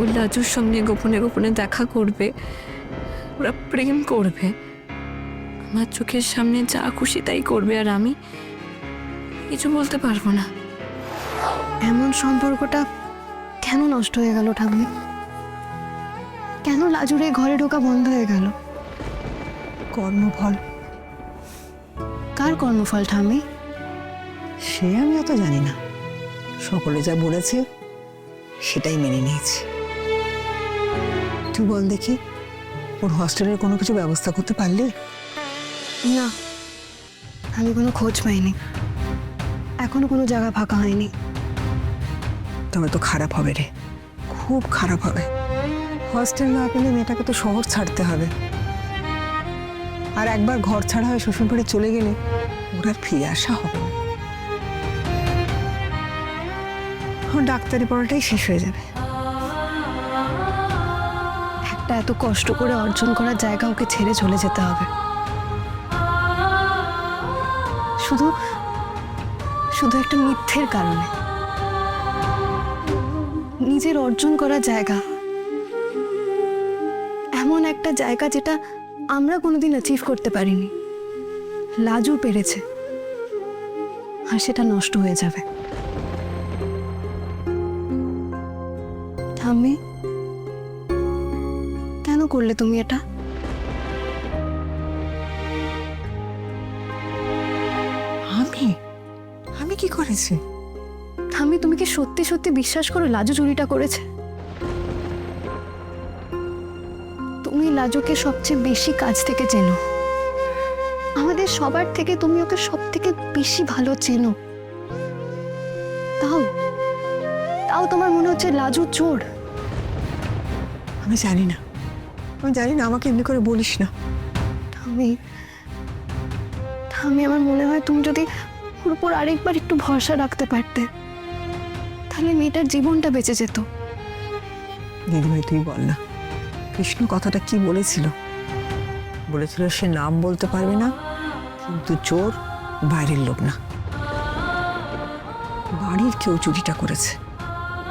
ওই লাজুর সঙ্গে গোপনে গোপনে দেখা করবে, ওরা প্রেম করবে, আমার চোখের সামনে যা খুশি তাই করবে, আর আমি কিছু বলতে পারবো না। এমন সম্পর্কটা কেন নষ্ট হয়ে গেল ঠাম্মি? কেন লাজুর এই ঘরে ঢোকা বন্ধ হয়ে গেল? কর্মফল। কার কর্মফল ঠাম্মি? সে আমি অত জানি না, সকলে যা বলেছে সেটাই মেনে নিয়েছি। তুই বল দেখি, ওর হস্টেলের কোনো কিছু ব্যবস্থা করতে পারলি? না, আমি কোনো খোঁজ পাইনি, এখনো কোনো জায়গা ফাঁকা হয়নি। তবে তো খারাপ হবে রে, খুব খারাপ হবে। হস্টেল না পেলে মেয়েটাকে তো শহর ছাড়তে হবে, আর একবার ঘর ছাড়া হয়ে শ্বশুরবাড়ি চলে গেলে ওর আর ফিরে আসা হবে না। ওর ডাক্তারি পড়াটাই শেষ হয়ে যাবে। একটা এত কষ্ট করে অর্জন করার জায়গা ওকে ছেড়ে চলে যেতে হবে, শুধু শুধু একটা মিথ্যের কারণে। নিজের অর্জন করা জায়গা, এমন একটা জায়গা যেটা আমরা কোনোদিন অ্যাচিভ করতে পারিনি, লাজু পেরেছে, আর সেটা নষ্ট হয়ে যাবে। ঠাম্মি, কেন করলে তুমি এটা? আমি আমি কি করেছি? ঠাম্মি, তুমি কি সত্যি সত্যি বিশ্বাস করো লাজু চুরিটা করেছে? তুমি লাজুকে সবচেয়ে বেশি কাছ থেকে চেনো, আমাদের সবার থেকে তুমি ওকে সব থেকে বেশি ভালো চেনো, তাও তাও তোমার মনে হচ্ছে লাজু চোর? আমি জানি না, আমি জানি না, আমাকে এমনি করে বলিস না। ঠাম্মি, ঠাম্মি, আমার মনে হয় তুমি যদি ওর উপর আরেকবার একটু ভরসা রাখতে পারতে, তাহলে মেয়েটার জীবনটা বেঁচে যেত। দিদিভাই তুই বল না, কৃষ্ণ কথাটা কি বলেছিল? বলেছিল সে নাম বলতে পারবে না, কিন্তু চোর বাইরের লোক না, বাড়ির কেউ চুরিটা করেছে।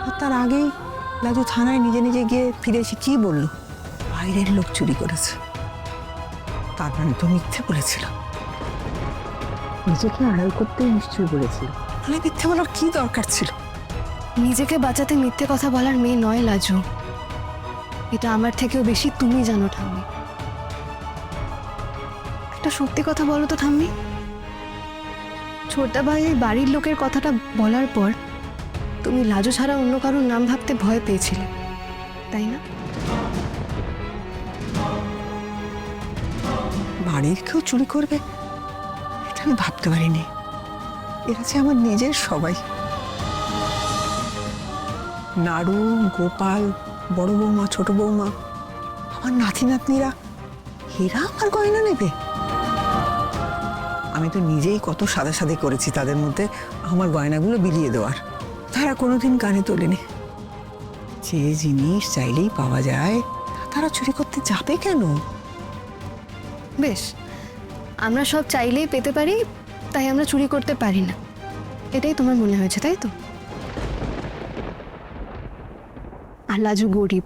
আর তার আগেই লাজু থানায় নিজে নিজে গিয়ে ফিরে এসে কি বললো? বাইরের লোক চুরি করেছে। তার মানে তো মিথ্যে বলেছিল, নিজেকে আড়াল করতেই নিশ্চয়ই বলেছিল। তাহলে মিথ্যে বলার কি দরকার ছিল? নিজেকে বাঁচাতে মিথ্যে কথা বলার মেয়ে নয় লাজু, এটা আমার থেকেও বেশি তুমি জানো ঠাম্মি। একটা সত্যি কথা বলো তো ঠাম্মি, ছোটদা ভাই এই বাড়ির লোকের কথাটা বলার পর তুমি লাজু ছাড়া অন্য কারোর নাম ভাবতে ভয় পেয়েছিলে, তাই না? বাড়ির কেউ চুরি করবে এটা আমি ভাবতে পারিনি। এরা যে আমার নিজের সবাই। নাড়ু, গোপাল, বড় বৌমা, ছোট বৌমা, আমার নাতি নাতনিরা, এরা আমার গয়না নেবে? আমি তো নিজেই কত সাদাসাদি করেছি তাদের মধ্যে আমার গয়নাগুলো বিলিয়ে দেওয়ার, তারা কোনোদিন কানে তোলেনি। যে জিনিস চাইলেই পাওয়া যায় তারা চুরি করতে যাবে কেন? বেশ, আমরা সব চাইলেই পেতে পারি, তাই আমরা চুরি করতে পারি না, এটাই তোমার মনে হয়েছে, তাই তো? আর লাজু গরিব,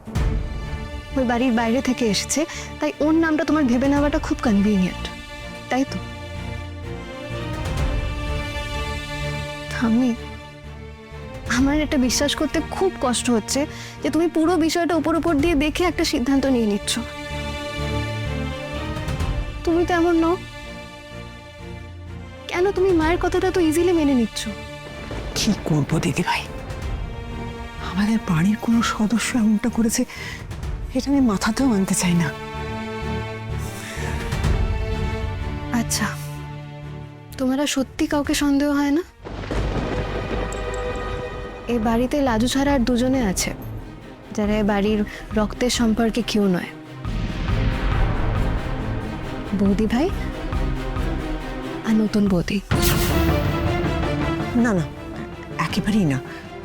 ওই বাড়ির বাইরে থেকে এসেছে, তাই ওর নামটা তোমার ভেবে নেওয়াটা খুব কনভিনিয়েন্ট, তাই তো? ঠাম্মি, আমার এটা বিশ্বাস করতে খুব কষ্ট হচ্ছে যে তুমি পুরো বিষয়টা উপর উপর দিয়ে দেখে একটা সিদ্ধান্ত নিয়ে নিচ্ছ। তুমি তো এমন নও, কেন তুমি মায়ের কথাটা তো ইজিলি মেনে নিচ্ছ? কি করবো দিদি ভাই, আমাদের বাড়ির কোনো সদস্য এমনটা করেছে এটা আমি মাথাতেও আনতে চাই না। আচ্ছা, তোমার আর সত্যি কাউকে সন্দেহ হয় না? এই বাড়িতে লাজু ছাড়া আর দুজনে আছে যারা এই বাড়ির রক্তের সম্পর্কে কেউ নয়, বৌদি ভাই আর নতুন বৌদি। না না, একেবারেই না।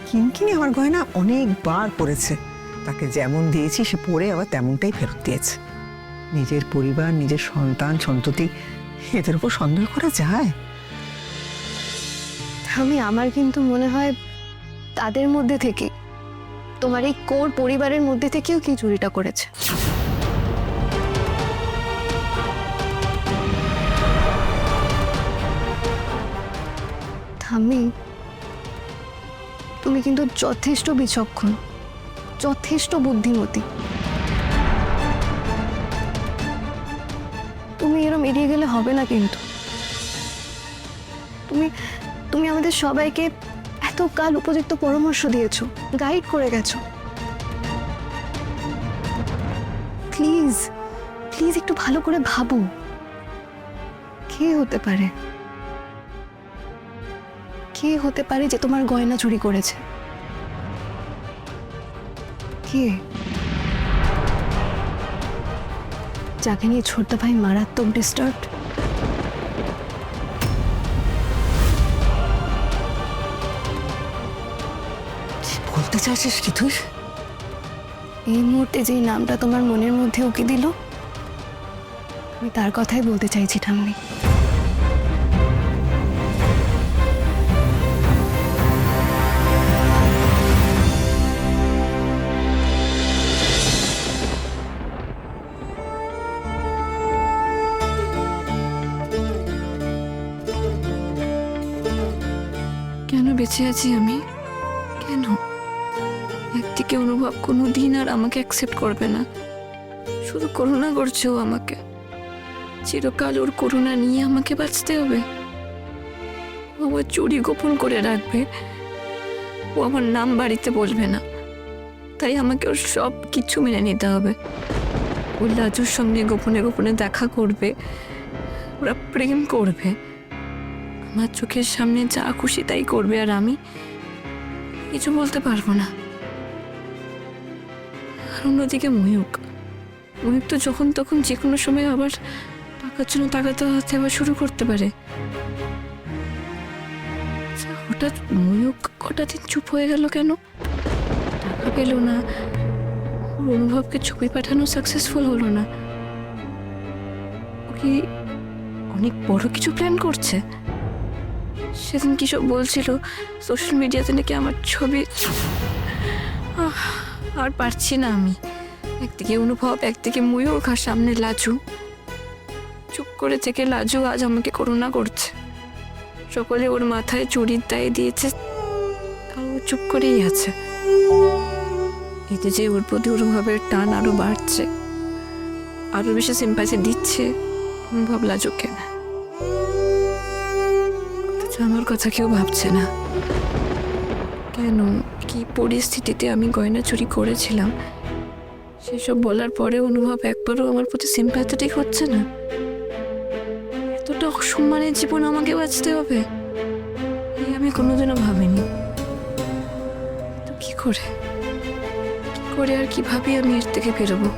কিনকিনি আমার গয়না অনেকবার পরেছে, তাকে যেমন দিয়েছি সে পরে আবার তেমনটাই ফেরত দিয়েছে। নিজের পরিবার, নিজের সন্তান সন্ততি, এদের উপর সন্দেহ করা যায়? আমার কিন্তু মনে হয় তাদের মধ্যে থেকে তোমার এই কোর পরিবারের মধ্যে থেকেও কি চুরিটা করেছে। ঠাম্মি, তুমি কিন্তু যথেষ্ট বিচক্ষণ, যথেষ্ট বুদ্ধিমতী। তুমি এরম এড়িয়ে গেলে হবে না কিন্তু। তুমি তুমি আমাদের সবাইকে এতকাল উপযুক্ত পরামর্শ দিয়েছো, গাইড করে গেছো। প্লিজ প্লিজ একটু ভালো করে ভাবো, কে হতে পারে, কে হতে পারে যে তোমার গয়না চুরি করেছে? কে? যাকে নিয়ে ছোট ভাই মারাত্মক ডিস্টার্ব। বলতে চাইছিস কি তুই? এই মুহূর্তে যেই নামটা তোমার মনের মধ্যে উকি দিল, আমি তার কথাই বলতে চাইছি ঠাম্মি। কেন বেঁচে আছি আমি? কেন? একদিকে অনুভব কোনো দিন আর আমাকে অ্যাকসেপ্ট করবে না, শুধু করুণা করছে ও আমাকে। চিরকাল ওর করুণা নিয়ে আমাকে বাঁচতে হবে। ও আমার চুরি গোপন করে রাখবে, ও আমার নাম বাড়িতে বলবে না, তাই আমাকে ওর সব কিছু মেনে নিতে হবে। ও লাজুর সঙ্গে গোপনে গোপনে দেখা করবে, ওরা প্রেম করবে, আমার চোখের সামনে যা খুশি তাই করবে, আর আমি কিছু বলতে পারবো না। আর অন্যদিকে ময়ূক তো যখন তখন যে কোনো সময় আবার টাকার জন্য তাকাতে হাতে আবার শুরু করতে পারে। আচ্ছা, হঠাৎ ময়ূক কটা দিন চুপ হয়ে গেল কেন? টাকা পেল না, ওর অনুভবকে ছবি পাঠানো সাকসেসফুল হলো না। ও কি অনেক বড় কিছু প্ল্যান করছে? সেদিন কি সব বলছিল সোশ্যাল মিডিয়াতে নাকি আমার ছবি। আর পারছি না আমি। একদিকে অনুভব, একদিকে ময়ূর, আর সামনে লাজু। চুপ করে থেকে লাজু আজ আমাকে করুণা করছে। সকলে ওর মাথায় চুরির দায় দিয়েছে, তাও ও চুপ করেই আছে। এতে যে ওর প্রতি অনুভবের টান আরো বাড়ছে, আরো বেশি সিম্পাথি দিচ্ছে অনুভব লাজুকে। আমার কথা কেউ ভাবছে না। কেন, কি পরিস্থিতিতে আমি গয়না চুরি করেছিলাম সেসব বলার পরে অনুভব একবারও আমার প্রতি সিম্প্যাথেটিক হচ্ছে না। এতটা অসম্মানের জীবন আমাকে বাঁচতে হবে, এই আমি কোনোদিনও ভাবিনি। তো কি করে আর কিভাবে আমি এর থেকে বেরোবো?